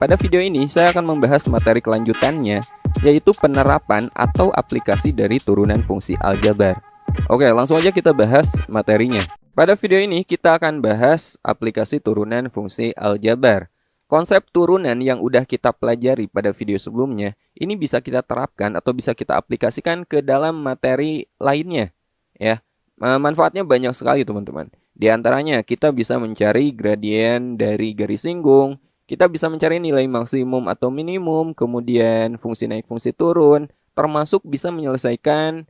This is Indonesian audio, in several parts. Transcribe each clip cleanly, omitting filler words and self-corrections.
Pada video ini saya akan membahas materi kelanjutannya, yaitu penerapan atau aplikasi dari turunan fungsi aljabar. Oke, langsung aja kita bahas materinya. Pada video ini kita akan bahas aplikasi turunan fungsi aljabar. Konsep turunan yang udah kita pelajari pada video sebelumnya, ini bisa kita terapkan atau bisa kita aplikasikan ke dalam materi lainnya. Ya, manfaatnya banyak sekali teman-teman. Di antaranya kita bisa mencari gradien dari garis singgung, kita bisa mencari nilai maksimum atau minimum, kemudian fungsi naik, fungsi turun, termasuk bisa menyelesaikan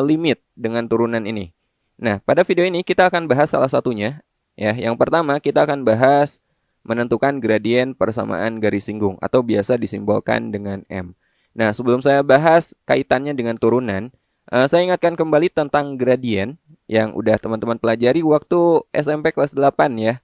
limit dengan turunan ini. Nah, pada video ini kita akan bahas salah satunya. Ya, yang pertama kita akan bahas menentukan gradien persamaan garis singgung atau biasa disimbolkan dengan M. Nah, sebelum saya bahas kaitannya dengan turunan, saya ingatkan kembali tentang gradien yang udah teman-teman pelajari waktu SMP kelas 8 ya.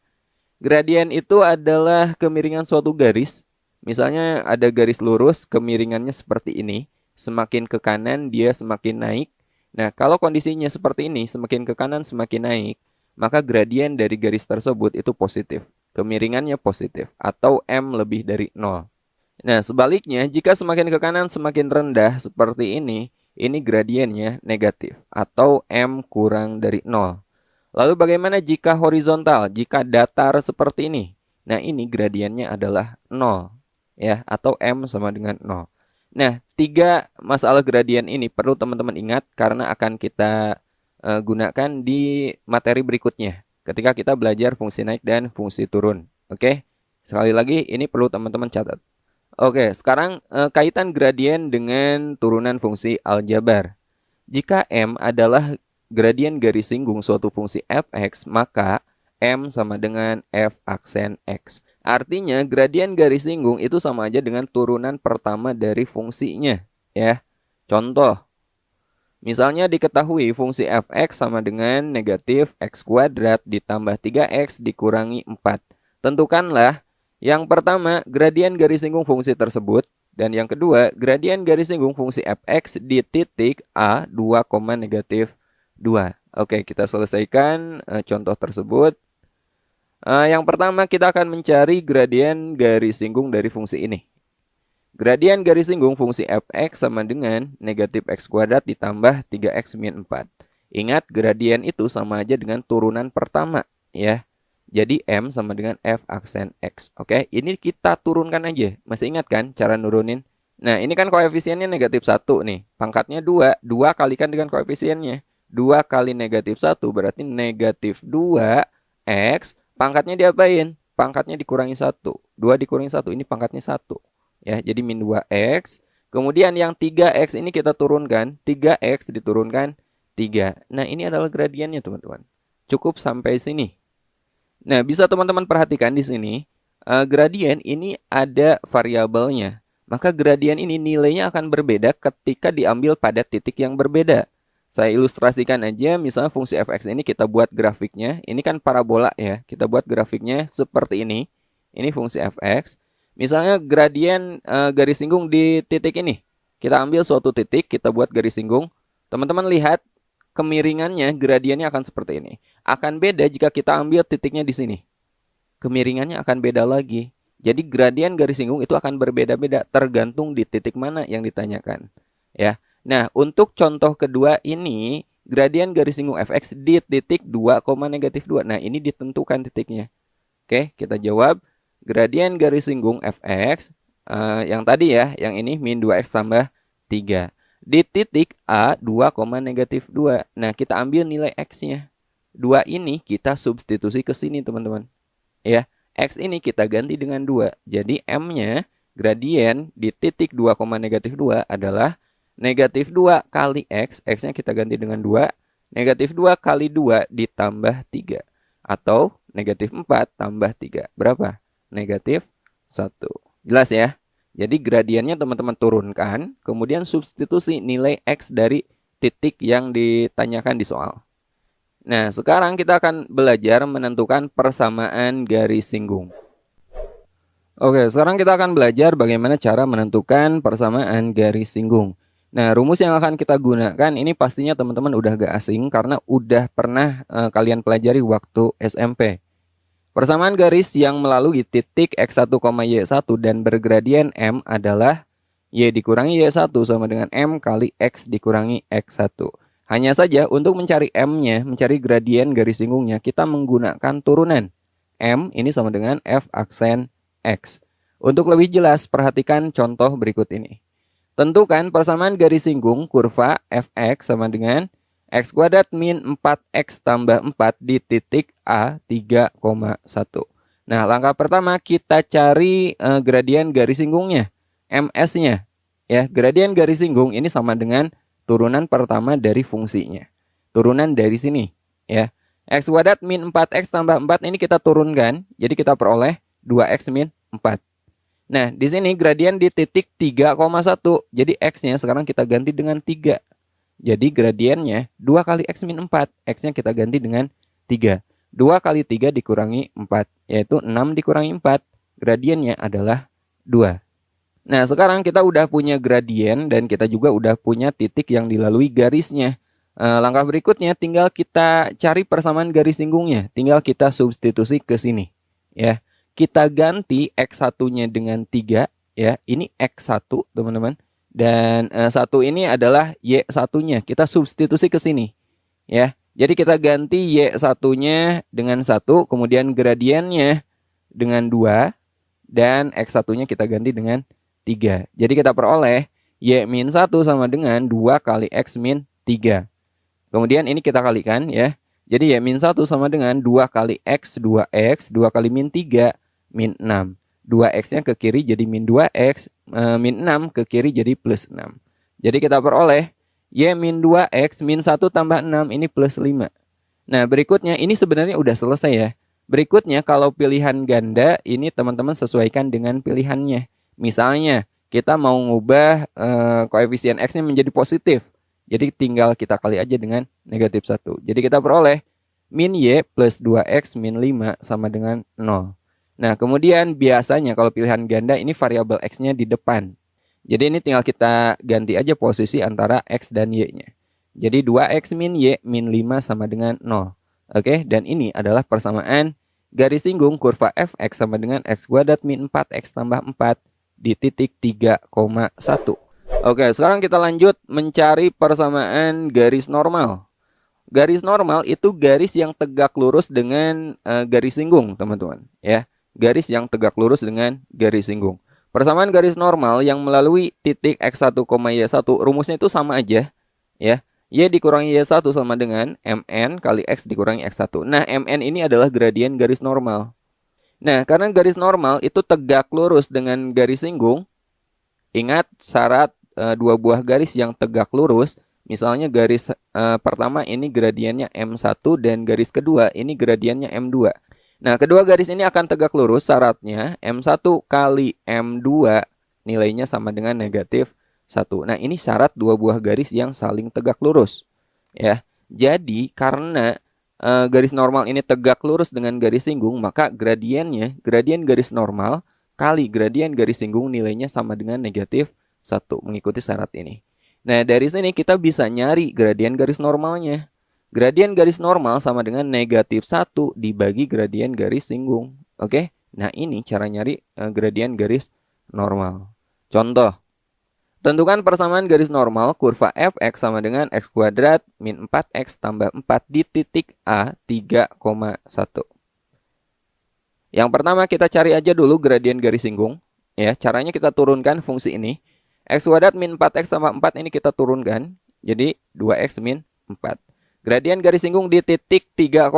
Gradien itu adalah kemiringan suatu garis. Misalnya ada garis lurus, kemiringannya seperti ini. Semakin ke kanan dia semakin naik. Nah, kalau kondisinya seperti ini, semakin ke kanan semakin naik, maka gradien dari garis tersebut itu positif. Kemiringannya positif atau M lebih dari 0. Nah, sebaliknya jika semakin ke kanan semakin rendah seperti ini gradiennya negatif atau M kurang dari 0. Lalu bagaimana jika horizontal, jika datar seperti ini? Nah, ini gradiennya adalah 0 ya, atau M sama dengan 0. Nah, 3 masalah gradien ini perlu teman-teman ingat karena akan kita gunakan di materi berikutnya ketika kita belajar fungsi naik dan fungsi turun. Oke? Sekali lagi ini perlu teman-teman catat. Oke, sekarang kaitan gradien dengan turunan fungsi aljabar. Jika M adalah gradien garis singgung suatu fungsi f(x), maka M sama dengan f aksen x. Artinya gradien garis singgung itu sama aja dengan turunan pertama dari fungsinya. Ya, contoh. Misalnya diketahui fungsi f(x) sama dengan negatif x kuadrat ditambah 3x dikurangi 4. Tentukanlah yang pertama gradien garis singgung fungsi tersebut. Dan yang kedua, gradien garis singgung fungsi f(x) di titik A 2, negatif 2. Oke, kita selesaikan contoh tersebut. Yang pertama kita akan mencari gradien garis singgung dari fungsi ini. Gradien garis singgung fungsi f(x) sama dengan negatif x kuadrat ditambah 3x min 4. Ingat, gradien itu sama aja dengan turunan pertama ya. Jadi M sama dengan f aksen x. Oke, ini kita turunkan aja. Masih ingat kan cara nurunin? Nah, ini kan koefisiennya negatif 1 nih. Pangkatnya 2. 2 kalikan dengan koefisiennya. 2 kali negatif 1 berarti negatif 2x. Pangkatnya diapain? Pangkatnya dikurangi 1. 2 dikurangi 1. Ini pangkatnya 1. Ya, jadi min 2x. Kemudian yang 3x ini kita turunkan. 3x diturunkan 3. Nah, ini adalah gradiennya teman-teman. Cukup sampai sini. Nah, bisa teman-teman perhatikan di sini, gradien ini ada variabelnya. Maka gradien ini nilainya akan berbeda ketika diambil pada titik yang berbeda. Saya ilustrasikan aja, misalnya fungsi f(x) ini kita buat grafiknya. Ini kan parabola ya, kita buat grafiknya seperti ini. Ini fungsi f(x). Misalnya gradien garis singgung di titik ini. Kita ambil suatu titik, kita buat garis singgung. Teman-teman lihat, kemiringannya, gradiennya akan seperti ini. Akan beda jika kita ambil titiknya di sini. Kemiringannya akan beda lagi. Jadi gradien garis singgung itu akan berbeda-beda tergantung di titik mana yang ditanyakan. Ya. Nah, untuk contoh kedua ini, gradien garis singgung f(x) di titik 2, negatif 2. Nah, ini ditentukan titiknya. Oke, kita jawab. Gradien garis singgung f(x) yang tadi ya, yang ini min 2x tambah 3. Di titik A 2, negatif 2. Nah, kita ambil nilai x-nya. 2 ini kita substitusi ke sini, teman-teman. Ya, x ini kita ganti dengan 2. Jadi M-nya gradien di titik 2, negatif 2 adalah negatif 2 kali x. X-nya kita ganti dengan 2. Negatif 2 kali 2 ditambah 3. Atau negatif 4 tambah 3. Berapa? Negatif 1. Jelas ya? Jadi gradiennya teman-teman turunkan, kemudian substitusi nilai x dari titik yang ditanyakan di soal. Nah, sekarang kita akan belajar menentukan persamaan garis singgung. Oke, sekarang kita akan belajar bagaimana cara menentukan persamaan garis singgung. Nah, rumus yang akan kita gunakan ini pastinya teman-teman udah gak asing karena udah pernah kalian pelajari waktu SMP. Persamaan garis yang melalui titik X1, Y1 dan bergradien M adalah Y dikurangi Y1 sama dengan M kali X dikurangi X1. Hanya saja untuk mencari M-nya, mencari gradien garis singgungnya, kita menggunakan turunan. M ini sama dengan F aksen X. Untuk lebih jelas, perhatikan contoh berikut ini. Tentukan persamaan garis singgung kurva Fx sama dengan X kuadrat min 4X tambah 4 di titik A 3,1. Nah, langkah pertama kita cari gradien garis singgungnya, MS-nya. Ya, gradien garis singgung ini sama dengan turunan pertama dari fungsinya. Turunan dari sini, ya. X kuadrat min 4X tambah 4 ini kita turunkan, jadi kita peroleh 2X min 4. Nah, di sini gradien di titik 3,1. Jadi X-nya sekarang kita ganti dengan 3. Jadi gradiennya 2 kali X min 4. X-nya kita ganti dengan 3. 2 kali 3 dikurangi 4. Yaitu 6 dikurangi 4. Gradiennya adalah 2. Nah, sekarang kita udah punya gradien dan kita juga udah punya titik yang dilalui garisnya. Langkah berikutnya tinggal kita cari persamaan garis singgungnya. Tinggal kita substitusi ke sini. Ya, kita ganti X1-nya dengan 3. Ya, ini X1 teman-teman. Dan 1 ini adalah Y1-nya. Kita substitusi ke sini. Ya. Jadi kita ganti Y1-nya dengan 1. Kemudian gradiennya dengan 2. Dan X1-nya kita ganti dengan 3. Jadi kita peroleh Y-1 sama dengan 2 kali X min 3. Kemudian ini kita kalikan ya. Jadi Y-1 sama dengan 2 kali X 2X. 2 kali min 3 min 6. 2X-nya ke kiri jadi min 2X, min 6 ke kiri jadi plus 6. Jadi kita peroleh Y min 2X min 1 tambah 6 ini plus 5. Nah, berikutnya ini sebenarnya udah selesai ya. Berikutnya kalau pilihan ganda ini teman-teman sesuaikan dengan pilihannya. Misalnya kita mau ngubah koefisien X-nya menjadi positif. Jadi tinggal kita kali aja dengan negatif 1. Jadi kita peroleh min Y plus 2X min 5 sama dengan 0. Nah, kemudian biasanya kalau pilihan ganda ini variabel X-nya di depan. Jadi ini tinggal kita ganti aja posisi antara X dan Y-nya. Jadi 2X min Y min 5 sama dengan 0. Oke, dan ini adalah persamaan garis singgung kurva Fx sama dengan X kuadrat min 4X tambah 4 di titik 3,1. Oke, sekarang kita lanjut mencari persamaan garis normal. Garis normal itu garis yang tegak lurus dengan garis singgung, teman-teman. Ya. Garis yang tegak lurus dengan garis singgung. Persamaan garis normal yang melalui titik X1, Y1 rumusnya itu sama aja ya. Y dikurangi Y1 sama dengan Mn kali X dikurangi X1. Nah, Mn ini adalah gradien garis normal. Nah, karena garis normal itu tegak lurus dengan garis singgung, ingat syarat dua buah garis yang tegak lurus. Misalnya garis pertama ini gradiennya M1 dan garis kedua ini gradiennya M2. Nah, kedua garis ini akan tegak lurus, syaratnya M1 kali M2 nilainya sama dengan negatif 1. Nah, ini syarat dua buah garis yang saling tegak lurus. Ya, jadi karena garis normal ini tegak lurus dengan garis singgung, maka gradiennya, gradien garis normal kali gradien garis singgung nilainya sama dengan negatif 1, mengikuti syarat ini. Nah, dari sini kita bisa nyari gradien garis normalnya. Gradien garis normal sama dengan negatif 1 dibagi gradien garis singgung. Oke? Nah, ini cara nyari gradien garis normal. Contoh. Tentukan persamaan garis normal kurva Fx sama dengan X kuadrat min 4X tambah 4 di titik A 3,1. Yang pertama kita cari aja dulu gradien garis singgung. Ya, caranya kita turunkan fungsi ini. X kuadrat min 4X tambah 4 ini kita turunkan. Jadi 2X min 4. Gradien garis singgung di titik 3,1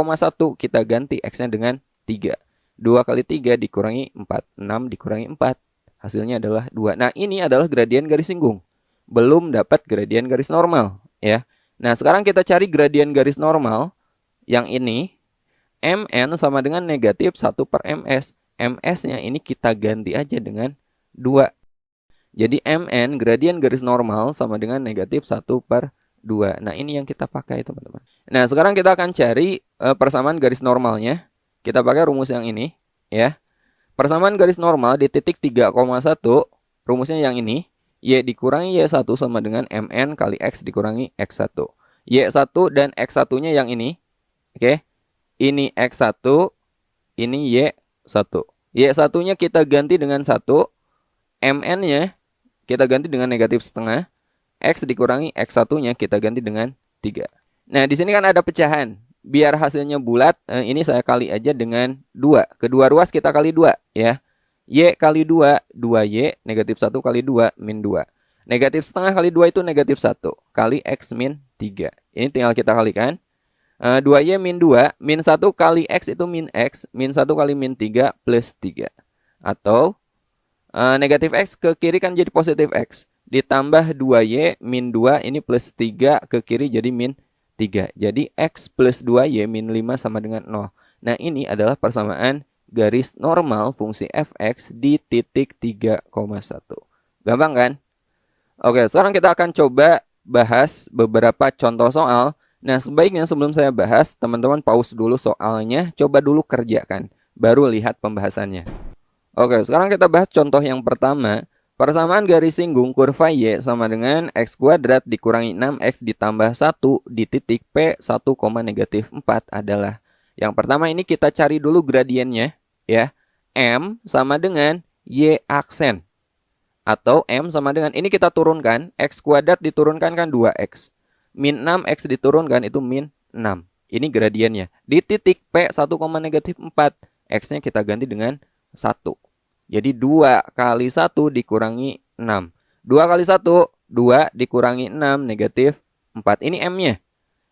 kita ganti X-nya dengan 3. 2 kali 3 dikurangi 4. 6 dikurangi 4. Hasilnya adalah 2. Nah, ini adalah gradien garis singgung. Belum dapat gradien garis normal. Ya. Nah, sekarang kita cari gradien garis normal. Yang ini. Mn sama dengan negatif 1 per Ms. Ms-nya ini kita ganti aja dengan 2. Jadi Mn gradien garis normal sama dengan negatif 1 per 2. Nah, ini yang kita pakai, teman-teman. Nah, sekarang kita akan cari persamaan garis normalnya. Kita pakai rumus yang ini, ya. Persamaan garis normal di titik 3,1, rumusnya yang ini. Y dikurangi Y1 sama dengan Mn kali X dikurangi X1. Y1 dan X1-nya yang ini. Oke. Ini X1, ini Y1. Y1-nya kita ganti dengan 1, MN-nya kita ganti dengan negatif setengah, X dikurangi X1-nya kita ganti dengan 3. Nah, di sini kan ada pecahan. Biar hasilnya bulat, ini saya kali aja dengan 2. Kedua ruas kita kali 2 ya. Y kali 2, 2Y, negatif 1 kali 2, min 2. Negatif setengah kali 2 itu negatif 1, kali X min 3. Ini tinggal kita kalikan. 2Y min 2, min 1 kali X itu min X, min 1 kali min 3 plus 3. Atau, negatif X ke kiri kan jadi positif X. Ditambah 2Y min 2, ini plus 3 ke kiri jadi min 3. Jadi X plus 2Y min 5 sama dengan 0. Nah, ini adalah persamaan garis normal fungsi fx di titik 3,1. Gampang kan? Oke, sekarang kita akan coba bahas beberapa contoh soal. Nah, sebaiknya sebelum saya bahas, teman-teman pause dulu soalnya, coba dulu kerjakan, baru lihat pembahasannya. Oke, sekarang kita bahas contoh yang pertama. Persamaan garis singgung kurva Y sama dengan X kuadrat dikurangi 6X ditambah 1 di titik P 1, negatif 4 adalah. Yang pertama ini kita cari dulu gradiennya. Ya, M sama dengan Y aksen. Atau M sama dengan, ini kita turunkan, X kuadrat diturunkan kan 2X. Min 6X diturunkan itu min 6. Ini gradiennya. Di titik P 1, negatif 4. X-nya kita ganti dengan 1. Jadi 2 kali 1 dikurangi 6. 2 kali 1, 2 dikurangi 6, negatif 4. Ini M-nya.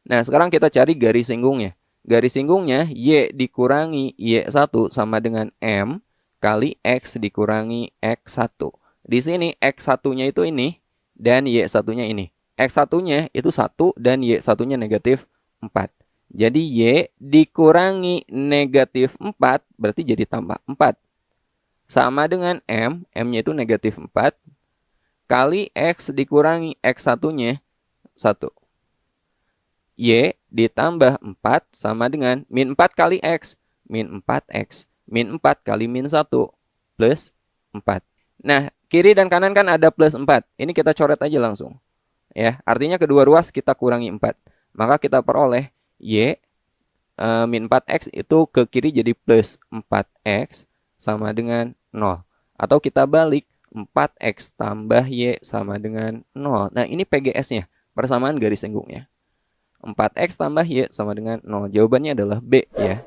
Nah, sekarang kita cari garis singgungnya. Garis singgungnya Y dikurangi Y1 sama dengan M kali X dikurangi X1. Di sini X1-nya itu ini dan Y1-nya ini. X1-nya itu 1 dan Y1-nya negatif 4. Jadi Y dikurangi negatif 4 berarti jadi tambah 4. Sama dengan M, M-nya itu negatif 4 kali X dikurangi X1-nya 1. Y ditambah 4 sama dengan min 4 kali X, min 4X. Min 4 kali min 1 plus 4. Nah, kiri dan kanan kan ada plus 4. Ini kita coret aja langsung. Ya, artinya kedua ruas kita kurangi 4. Maka kita peroleh Y min 4X itu ke kiri jadi plus 4X sama dengan 0. Atau kita balik, 4X tambah Y sama dengan 0. Nah, ini PGS-nya, persamaan garis singgungnya. 4X tambah Y sama dengan 0. Jawabannya adalah B ya.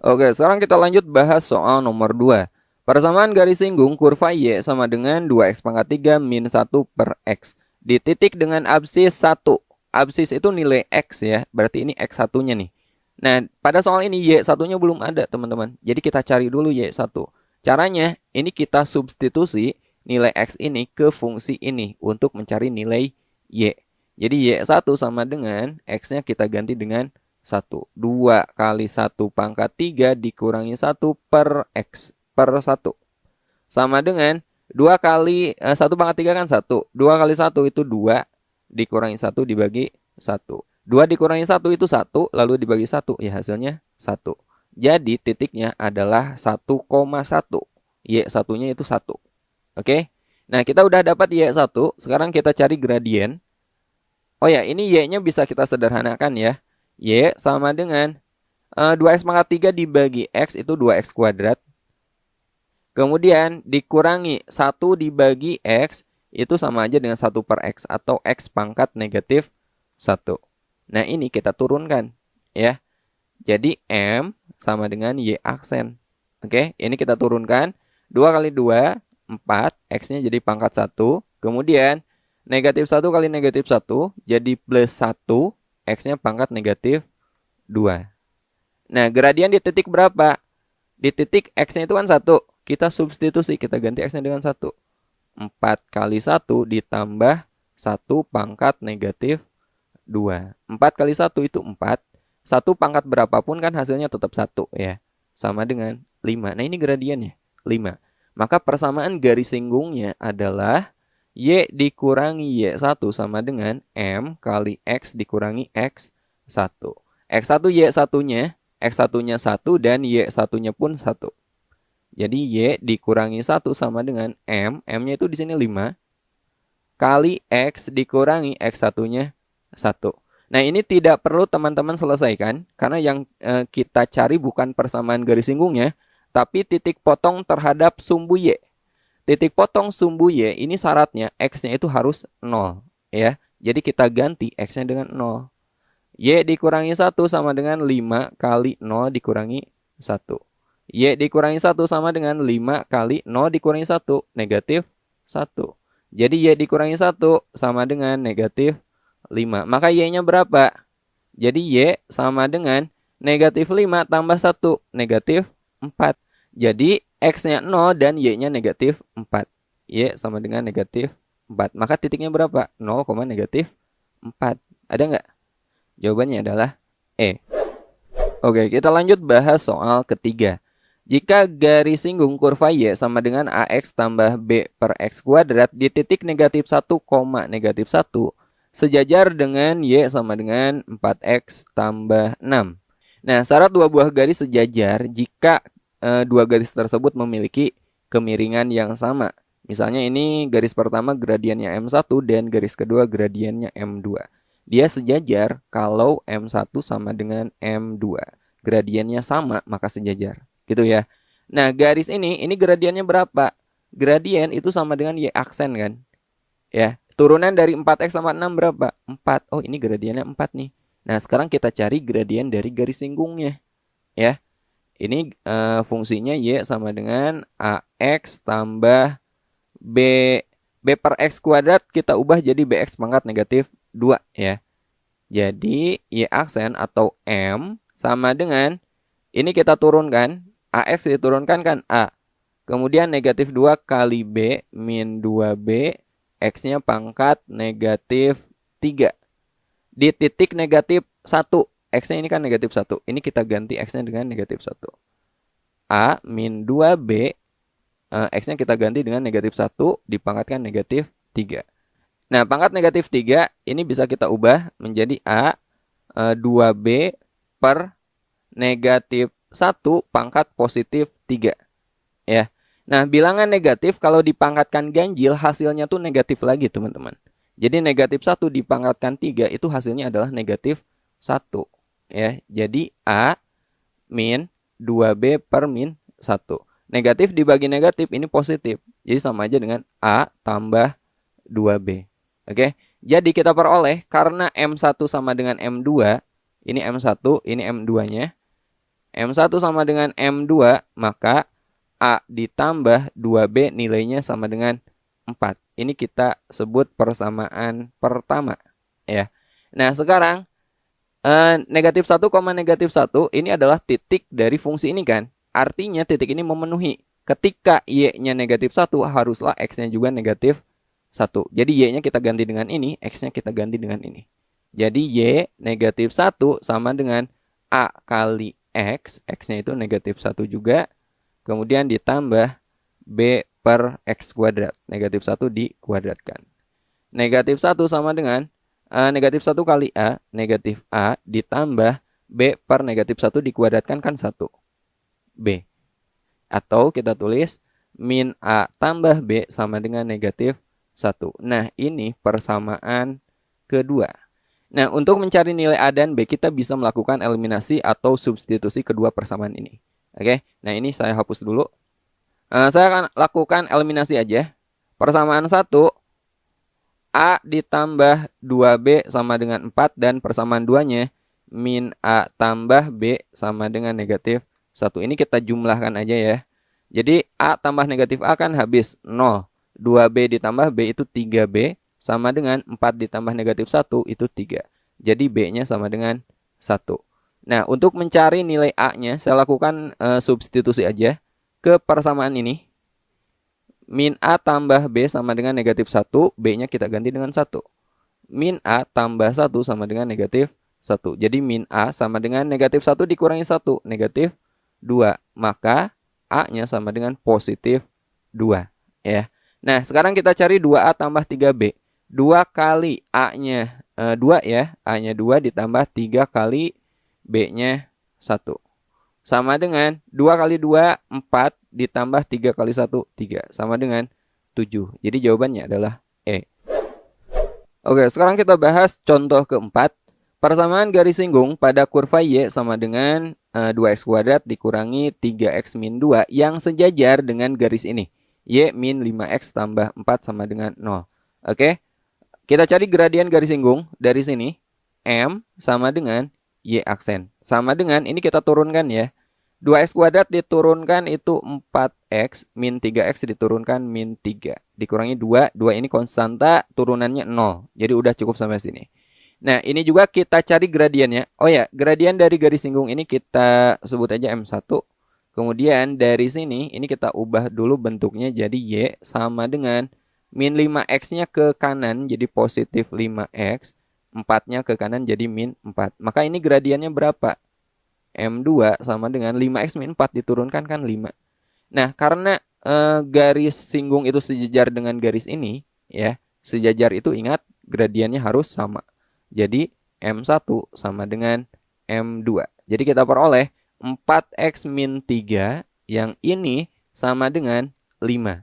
Oke, sekarang kita lanjut bahas soal nomor 2. Persamaan garis singgung kurva Y sama dengan 2X pangkat 3 min 1 per X. Di titik dengan absis 1. Absis itu nilai X ya. Berarti ini X1-nya nih. Nah, pada soal ini Y1-nya belum ada teman-teman. Jadi kita cari dulu Y1. Caranya, ini kita substitusi nilai X ini ke fungsi ini untuk mencari nilai Y. Jadi Y1 sama dengan X-nya kita ganti dengan 1. 2 kali 1 pangkat 3 dikurangi 1 per X per 1. Sama dengan 2 kali 1 pangkat 3 kan 1. 2 kali 1 itu 2 dikurangi 1 dibagi 1. 2 dikurangi 1 itu 1 lalu dibagi 1. Ya hasilnya 1. Jadi titiknya adalah 1,1. Y1-nya itu 1. Oke. Nah, kita udah dapat Y1. Sekarang kita cari gradien. Oh ya, ini Y-nya bisa kita sederhanakan ya. Y sama dengan 2X pangkat 3 dibagi X itu 2X kuadrat. Kemudian dikurangi 1 dibagi X itu sama aja dengan 1 per X atau X pangkat negatif 1. Nah, ini kita turunkan ya. Jadi M sama dengan Y aksen. Oke, ini kita turunkan. 2 kali 2, 4. X-nya jadi pangkat 1. Kemudian negatif 1 kali negatif 1 jadi plus 1. X-nya pangkat negatif 2. Nah, gradien di titik berapa? Di titik X-nya itu kan 1. Kita substitusi, kita ganti X-nya dengan 1. 4 kali 1 ditambah 1 pangkat negatif 2. 4 kali 1 itu 4. 1 pangkat berapapun kan hasilnya tetap 1 ya. Sama dengan 5. Nah, ini gradiennya 5. Maka persamaan garis singgungnya adalah Y dikurangi Y1 sama dengan M kali X dikurangi X1. X1 Y1-nya, X1-nya 1 dan Y1-nya pun 1. Jadi Y dikurangi 1 sama dengan M, M-nya itu di sini 5 kali X dikurangi X1-nya 1. Nah, ini tidak perlu teman-teman selesaikan, karena yang kita cari bukan persamaan garis singgungnya, tapi titik potong terhadap sumbu Y. Titik potong sumbu Y ini syaratnya X-nya itu harus 0. Ya. Jadi kita ganti X-nya dengan 0. Y dikurangi 1 sama dengan 5 kali 0 dikurangi 1. Y dikurangi 1 sama dengan 5 kali 0 dikurangi 1, negatif 1. Jadi Y dikurangi 1 sama dengan negatif 5. Maka Y-nya berapa? Jadi Y sama dengan negatif 5 tambah 1, negatif 4. Jadi X-nya 0 dan Y-nya negatif 4. Y sama dengan negatif 4. Maka titiknya berapa? 0, negatif 4. Ada nggak? Jawabannya adalah E. Oke, kita lanjut bahas soal ketiga. Jika garis singgung kurva Y sama dengan AX tambah B per X kuadrat di titik negatif 1, negatif 1, sejajar dengan Y sama dengan 4X tambah 6. Nah, syarat dua buah garis sejajar jika dua garis tersebut memiliki kemiringan yang sama. Misalnya ini garis pertama gradiennya M1 dan garis kedua gradiennya M2. Dia sejajar kalau M1 sama dengan M2. Gradiennya sama, maka sejajar. Gitu ya. Nah, garis ini gradiennya berapa? Gradien itu sama dengan Y aksen kan? Ya, turunan dari 4X sama 6 berapa? 4. Oh, ini gradiennya 4 nih. Nah, sekarang kita cari gradien dari garis singgungnya. Ya. Ini fungsinya Y sama dengan AX tambah B per X kuadrat kita ubah jadi BX pangkat negatif 2 ya. Jadi Y aksen atau M sama dengan ini kita turunkan, AX diturunkan kan A. Kemudian negatif 2 kali B min 2B, X-nya pangkat negatif 3. Di titik negatif 1, X-nya ini kan negatif 1. Ini kita ganti X-nya dengan negatif 1. A min 2B, X-nya kita ganti dengan negatif 1, dipangkatkan negatif 3. Nah, pangkat negatif 3 ini bisa kita ubah menjadi A 2B per negatif 1 pangkat positif 3. Ya. Nah, bilangan negatif kalau dipangkatkan ganjil hasilnya tuh negatif lagi, teman-teman. Jadi negatif 1 dipangkatkan 3 itu hasilnya adalah negatif 1. Ya. Jadi A min 2B per min 1. Negatif dibagi negatif ini positif. Jadi sama aja dengan A tambah 2B. Oke. Jadi kita peroleh karena M1 sama dengan M2, ini M1, ini M2-nya. M1 sama dengan M2, maka A ditambah 2B nilainya sama dengan 4. Ini kita sebut persamaan pertama. Ya. Nah, sekarang negatif 1, negatif 1 ini adalah titik dari fungsi ini kan. Artinya titik ini memenuhi. Ketika Y-nya negatif 1, haruslah X-nya juga negatif 1. Jadi Y-nya kita ganti dengan ini, X-nya kita ganti dengan ini. Jadi Y negatif 1 sama dengan A kali X, X-nya itu negatif 1 juga. Kemudian ditambah B per X kuadrat. Negatif 1 dikuadratkan. Negatif 1 sama dengan negatif 1 kali A, negatif A ditambah B per negatif 1 dikuadratkan kan 1. B. Atau kita tulis min A tambah B sama dengan negatif 1. Nah, ini persamaan kedua. Nah, untuk mencari nilai A dan B, kita bisa melakukan eliminasi atau substitusi kedua persamaan ini. Oke, nah ini saya hapus dulu. Saya akan lakukan eliminasi aja. Persamaan 1, A ditambah 2B sama dengan 4, dan persamaan 2-nya, min A tambah B sama dengan negatif 1. Ini kita jumlahkan aja ya. Jadi A tambah negatif A kan habis 0. 2B ditambah B itu 3B. Sama dengan 4 ditambah negatif 1 itu 3. Jadi B-nya sama dengan 1. Nah, untuk mencari nilai A-nya, saya lakukan substitusi aja ke persamaan ini. Min A tambah B sama dengan negatif 1. B-nya kita ganti dengan 1. Min A tambah 1 sama dengan negatif 1. Jadi min A sama dengan negatif 1 dikurangi 1. Negatif 2. Maka A-nya sama dengan positif 2. Ya. Nah, sekarang kita cari 2A tambah 3B. 2 kali A-nya 2 ya. A-nya 2 ditambah 3 kali B-nya 1. Sama dengan 2 kali 2, 4 ditambah 3 kali 1, 3. Sama dengan 7. Jadi jawabannya adalah E. Oke, sekarang kita bahas contoh keempat. Persamaan garis singgung pada kurva Y sama dengan 2x kuadrat dikurangi 3x min 2 yang sejajar dengan garis ini. Y min 5x tambah 4 sama dengan 0. Oke, kita cari gradien garis singgung dari sini. M sama dengan Y aksen. Sama dengan, ini kita turunkan ya. 2x kuadrat diturunkan itu 4x, min 3x diturunkan min 3. Dikurangi 2, 2 ini konstanta, turunannya 0. Jadi udah cukup sampai sini. Nah, ini juga kita cari gradiennya. Oh ya, gradien dari garis singgung ini kita sebut aja M1. Kemudian dari sini, ini kita ubah dulu bentuknya jadi Y sama dengan min 5x-nya ke kanan jadi positif 5x. 4-nya ke kanan jadi min 4. Maka ini gradiennya berapa? M2 sama dengan 5x min 4 diturunkan kan 5. Nah, karena garis singgung itu sejajar dengan garis ini, ya, sejajar itu ingat gradiennya harus sama. Jadi M1 sama dengan M2. Jadi kita peroleh 4x min 3 yang ini sama dengan 5.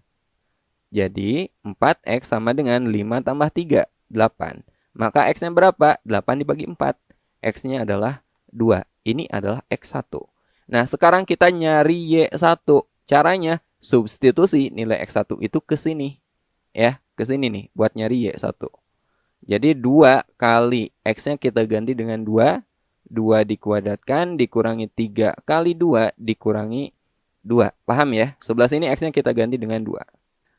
Jadi 4x sama dengan 5 tambah 3, 8. Maka x-nya berapa? 8 dibagi 4. X-nya adalah 2. Ini adalah X1. Nah, sekarang kita nyari Y1. Caranya substitusi nilai X1 itu ke sini. Ya, ke sini nih buat nyari Y1. Jadi 2 kali X-nya kita ganti dengan 2. 2 dikuadratkan dikurangi 3 kali 2 dikurangi 2. Paham ya? Sebelah sini X-nya kita ganti dengan 2.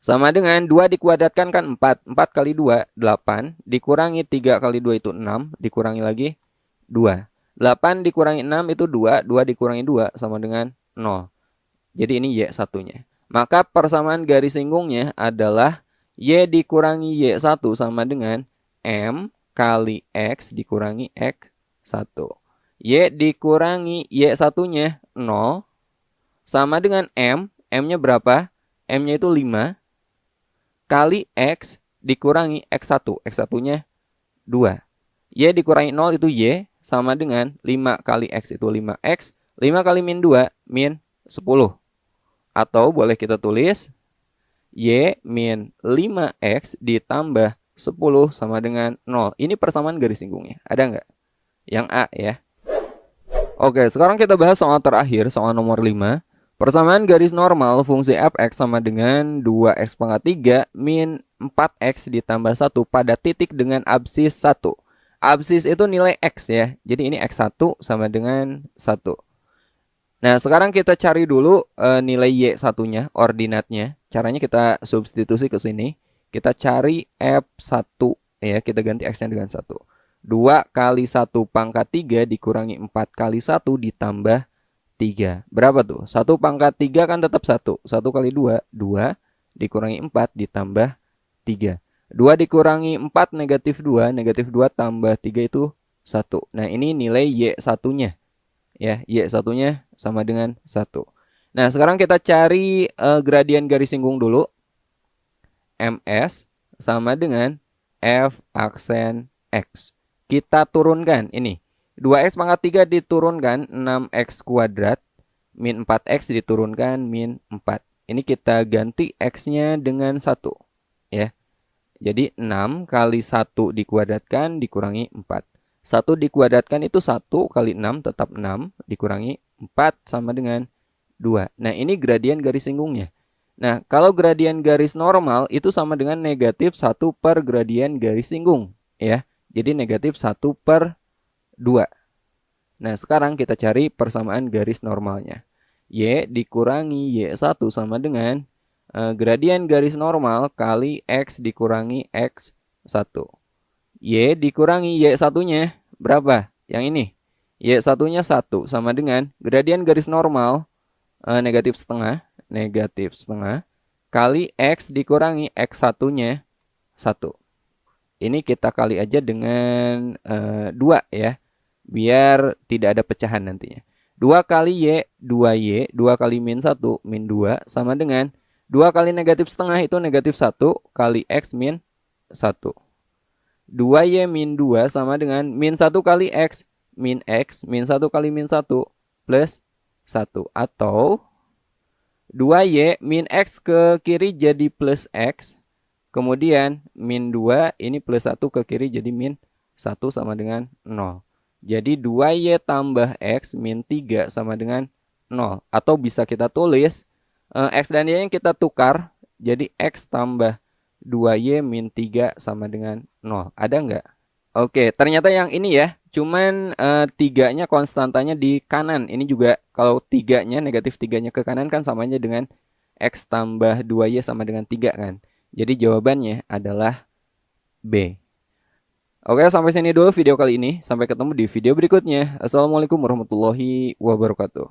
Sama dengan 2 dikuadratkan kan 4. 4 kali 2, 8. Dikurangi 3 kali 2 itu 6. Dikurangi lagi 2. 8 dikurangi 6 itu 2. 2 dikurangi 2 sama dengan 0. Jadi ini Y1-nya. Maka persamaan garis singgungnya adalah Y dikurangi Y1 sama dengan M kali X dikurangi X1. Y dikurangi Y1-nya 0 sama dengan M. M-nya berapa? M-nya itu 5 kali X dikurangi X1. X1-nya 2. Y dikurangi 0 itu Y sama dengan 5 kali X itu 5X. 5 kali min 2 min 10. Atau boleh kita tulis Y min 5X ditambah 10 sama dengan 0. Ini persamaan garis singgungnya. Ada nggak? Yang A ya. Oke, sekarang kita bahas soal terakhir, soal nomor 5. Persamaan garis normal fungsi fx sama dengan 2x pangkat 3 min 4x ditambah 1 pada titik dengan absis 1. Absis itu nilai x ya. Jadi ini x1 sama dengan 1. Nah, sekarang kita cari dulu nilai y1-nya, ordinatnya. Caranya kita substitusi ke sini. Kita cari f1 ya, kita ganti x-nya dengan 1. 2 kali 1 pangkat 3 dikurangi 4 kali 1 ditambah 3. Berapa tuh? 1 pangkat 3 kan tetap 1. 1 kali 2, 2 dikurangi 4 ditambah 3. 2 dikurangi 4 negatif 2. Negatif 2 tambah 3 itu 1. Nah, ini nilai Y1-nya. Ya, Y1-nya sama dengan 1. Nah, sekarang kita cari gradien garis singgung dulu. MS sama dengan F aksen X. Kita turunkan ini. 2x pangkat 3 diturunkan 6x kuadrat. Min 4x diturunkan min 4. Ini kita ganti x-nya dengan 1. Ya. Jadi 6 kali 1 dikuadratkan dikurangi 4. 1 dikuadratkan itu 1 kali 6 tetap 6. Dikurangi 4 sama dengan 2. Nah, ini gradien garis singgungnya. Nah, kalau gradien garis normal itu sama dengan negatif 1 per gradien garis singgung. Ya. Jadi negatif 1 per 2. Nah, sekarang kita cari persamaan garis normalnya. Y dikurangi Y1 sama dengan gradien garis normal kali X dikurangi X1. Y dikurangi Y1-nya berapa? Yang ini. Y1-nya 1 sama dengan gradien garis normal negatif setengah kali X dikurangi X1-nya 1. Ini kita kali aja dengan 2 ya. Biar tidak ada pecahan nantinya. 2 kali Y, 2Y, 2 kali min 1, min 2, sama dengan 2 kali negatif setengah itu negatif 1, kali X min 1. 2Y min 2 sama dengan min 1 kali X, min 1 kali min 1, plus 1. Atau 2Y min X ke kiri jadi plus X. Kemudian min 2 ini plus 1 ke kiri jadi min 1 sama dengan 0. Jadi 2Y tambah X min 3 sama dengan 0. Atau bisa kita tulis X dan Y yang kita tukar. Jadi X tambah 2Y min 3 sama dengan 0. Ada nggak? Oke, ternyata yang ini ya. Cuman 3-nya konstantanya di kanan. Ini juga kalau 3-nya, negatif 3-nya ke kanan kan samanya dengan X tambah 2Y sama dengan 3 kan. Jadi jawabannya adalah B. Oke, sampai sini dulu video kali ini. Sampai ketemu di video berikutnya. Assalamualaikum warahmatullahi wabarakatuh.